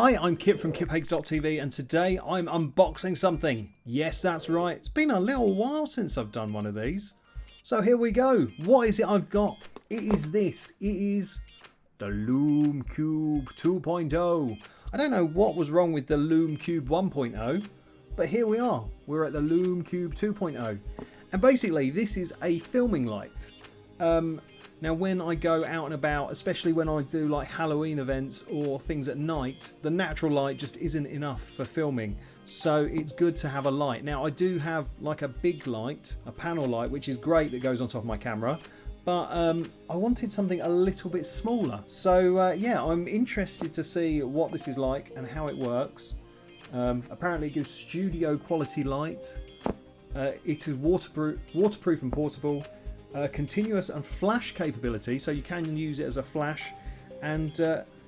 Hi, I'm Kip from KipHakes.tv and today I'm unboxing something. Yes, that's right. It's been a little while since I've done one of these. So here we go. What is it I've got? It is this. It is the Lume Cube 2.0. I don't know what was wrong with the Lume Cube 1.0, but here we are. We're at the Lume Cube 2.0. And basically this is a filming light. Now when I go out and about, especially when I do like Halloween events or things at night, the natural light just isn't enough for filming. So it's good to have a light. Now I do have like a big light, a panel light, which is great that goes on top of my camera. But I wanted something a little bit smaller. So yeah, I'm interested to see what this is like and how it works. Apparently it gives studio quality light. It is waterproof and portable. Continuous and flash capability, so you can use it as a flash, and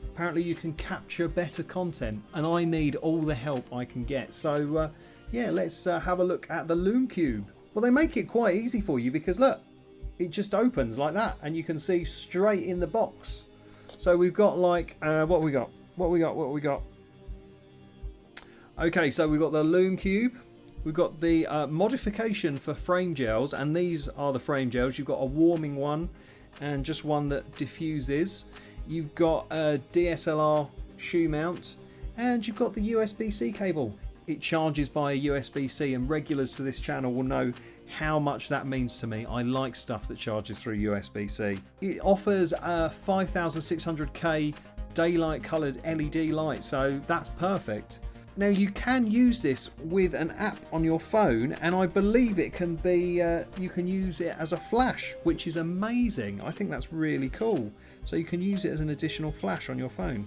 apparently you can capture better content, and I need all the help I can get. So yeah, let's have a look at the Lume Cube. Well, they make it quite easy for you because look, it just opens like that and you can see straight in the box. So we've got like what we got. Okay, so we've got the Lume Cube. We've got the modification for frame gels, and these are the frame gels. You've got a warming one and just one that diffuses. You've got a DSLR shoe mount, and you've got the USB-C cable. It charges by a USB-C, and regulars to this channel will know how much that means to me. I like stuff that charges through USB-C. It offers a 5600K daylight coloured LED light, so that's perfect. Now you can use this with an app on your phone, and I believe it can be you can use it as a flash, which is amazing. I think that's really cool. So you can use it as an additional flash on your phone.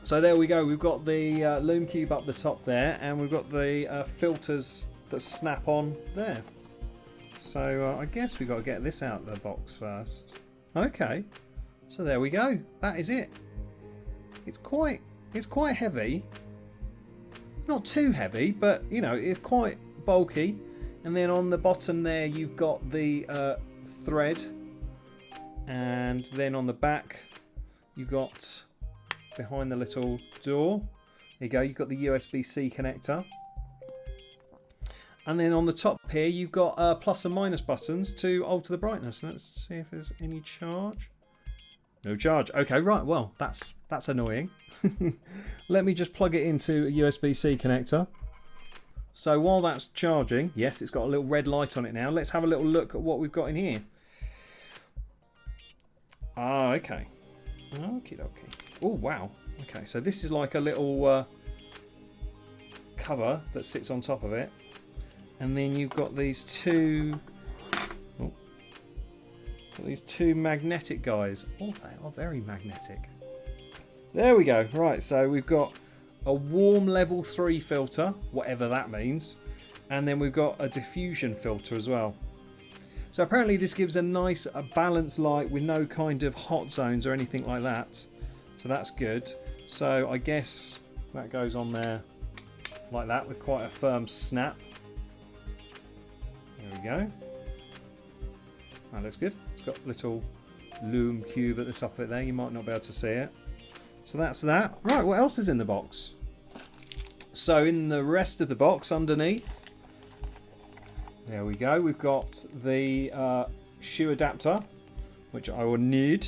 So there we go. We've got the Lume Cube up the top there, and we've got the filters that snap on there. So I guess we've got to get this out of the box first. Okay, so there we go. That is it. It's quite heavy. Not too heavy, but you know, it's quite bulky. And then on the bottom there you've got the thread, and then on the back you've got, behind the little door, there you go, you've got the USB-C connector. And then on the top here you've got plus and minus buttons to alter the brightness. Let's see if there's any charge. No charge. Okay, right, well, that's annoying. Let me just plug it into a USB-C connector. So while that's charging, yes, it's got a little red light on it now. Let's have a little look at what we've got in here. Ah, okay. Okie dokie. Oh, wow. Okay, so this is like a little cover that sits on top of it. And then you've got these two... these two magnetic guys. Oh, they are very magnetic. There we go. Right, so we've got a warm level 3 filter, whatever that means, and then we've got a diffusion filter as well. So apparently this gives a nice balanced light with no kind of hot zones or anything like that. So that's good. So I guess that goes on there like that with quite a firm snap. There we go. That looks good. It's got a little Lume Cube at the top of it there. You might not be able to see it. So that's that. Right, what else is in the box? So in the rest of the box underneath, there we go. We've got the shoe adapter, which I will need.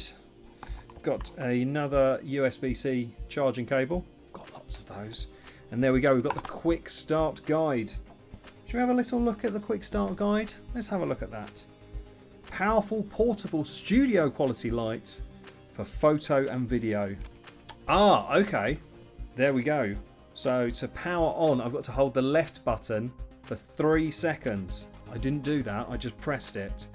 Got another USB-C charging cable. Got lots of those. And there we go. We've got the quick start guide. Should we have a little look at the quick start guide? Let's have a look at that. Powerful portable studio quality light for photo and video. Ah, okay. There we go. So to power on, I've got to hold the left button for 3 seconds. I didn't do that, I just pressed it.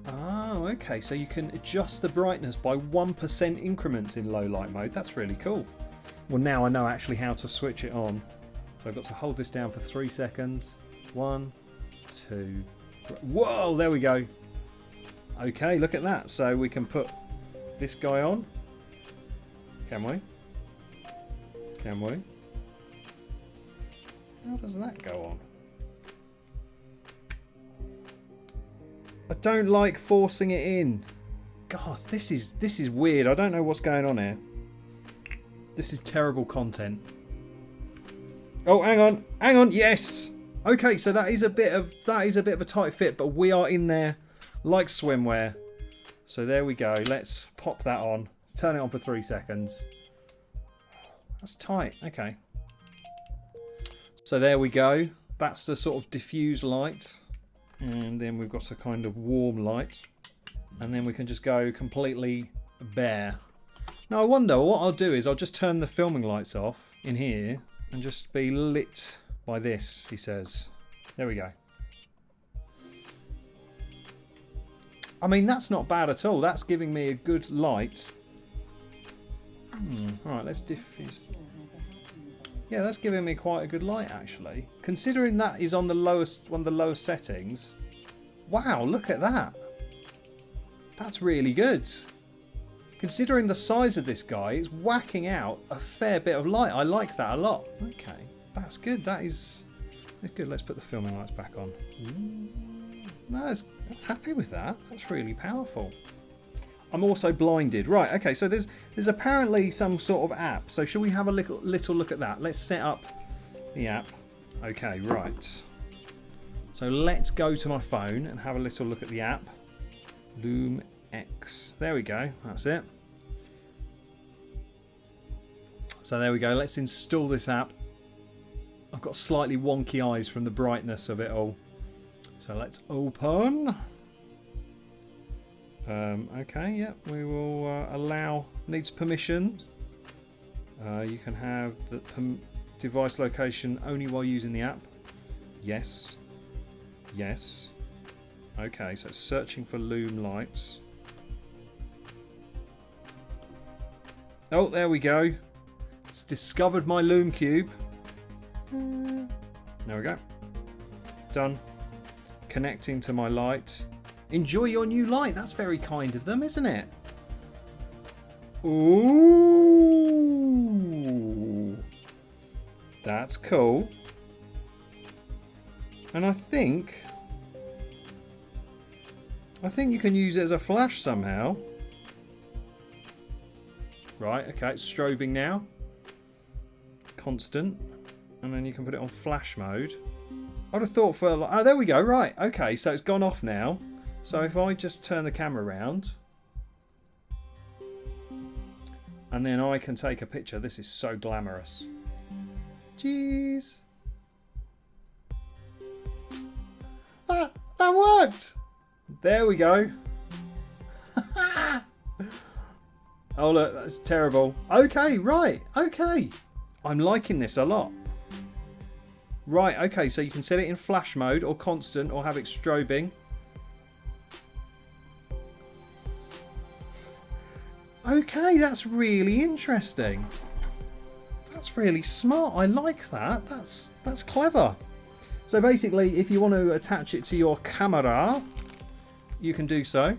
Oh, okay. So you can adjust the brightness by 1% increments in low light mode. That's really cool. Well, now I know actually how to switch it on. So I've got to hold this down for 3 seconds. 1, 2, 3. Whoa, there we go. Okay, look at that. So we can put this guy on. Can we? Can we? How does that go on? I don't like forcing it in. God, this is weird. I don't know what's going on here. This is terrible content. Oh, hang on, yes. Okay, so that is a bit of a tight fit, but we are in there like swimwear. So there we go. Let's pop that on. Let's turn it on for 3 seconds. That's tight. Okay. So there we go. That's the sort of diffuse light, and then we've got a kind of warm light, and then we can just go completely bare. Now I wonder what I'll do is I'll just turn the filming lights off in here and just be lit by this, he says. There we go. I mean, that's not bad at all. That's giving me a good light. Alright, let's diffuse. Yeah, that's giving me quite a good light actually. Considering that is on the lowest, one of the lowest settings. Wow, look at that. That's really good. Considering the size of this guy, it's whacking out a fair bit of light. I like that a lot. Okay, that's good. That's good. Let's put the filming lights back on. No, I'm happy with that. That's really powerful. I'm also blinded. Right, okay, so there's apparently some sort of app. So shall we have a little look at that? Let's set up the app. Okay, right. So let's go to my phone and have a little look at the app. Lume X. There we go. That's it. So there we go. Let's install this app. I've got slightly wonky eyes from the brightness of it all. So let's open. Okay, yeah, we will allow, needs permission. You can have the device location only while using the app. Yes. Yes. Okay, so it's searching for Lume lights. Oh, there we go. It's discovered my Lume Cube. There we go. Done. Connecting to my light. Enjoy your new light. That's very kind of them, isn't it? Ooh. That's cool. And I think you can use it as a flash somehow. Right, okay, it's strobing now. Constant. And then you can put it on flash mode. I'd have thought for like, oh, there we go, right. Okay, so it's gone off now. So if I just turn the camera around and then I can take a picture. This is so glamorous. Jeez. That worked. There we go. Oh look, that's terrible. Okay, right, okay. I'm liking this a lot. Right, okay, so you can set it in flash mode or constant or have it strobing. Okay, that's really interesting. That's really smart. I like that. That's clever. So basically, if you want to attach it to your camera, you can do so.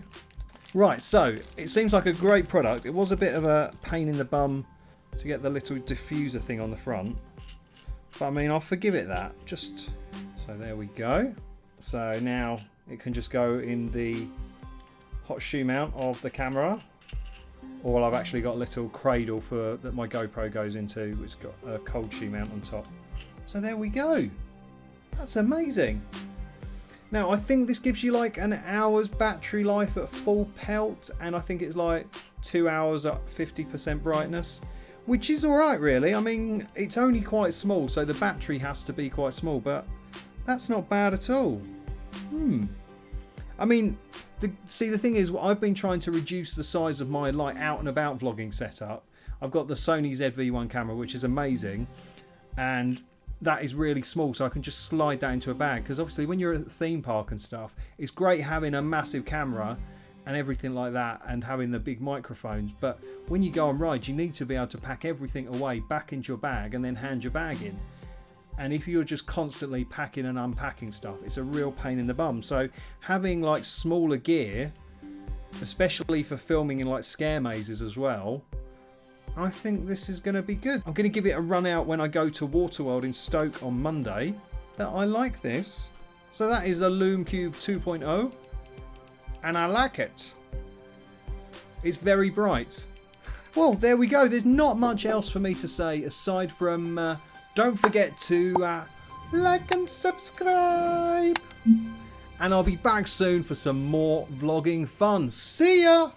Right, so it seems like a great product. It was a bit of a pain in the bum to get the little diffuser thing on the front. But I mean, I'll forgive it that. Just so there we go. So now it can just go in the hot shoe mount of the camera. Or I've actually got a little cradle for that my GoPro goes into, which has got a cold shoe mount on top. So there we go. That's amazing. Now I think this gives you like an hour's battery life at full pelt, and I think it's like 2 hours at 50% brightness, which is alright really. I mean, it's only quite small, so the battery has to be quite small, but that's not bad at all. I mean, the thing is, I've been trying to reduce the size of my like out and about vlogging setup. I've got the Sony ZV-1 camera, which is amazing, and that is really small, so I can just slide that into a bag, because obviously when you're at the theme park and stuff, it's great having a massive camera and everything like that and having the big microphones, but when you go on rides you need to be able to pack everything away back into your bag and then hand your bag in. And if you're just constantly packing and unpacking stuff, it's a real pain in the bum. So having like smaller gear, especially for filming in like scare mazes as well, I think this is going to be good. I'm going to give it a run out when I go to Waterworld in Stoke on Monday. That I like this. So that is a Lume Cube 2.0, and I like it. It's very bright. Well, there we go. There's not much else for me to say aside from don't forget to like and subscribe. And I'll be back soon for some more vlogging fun. See ya!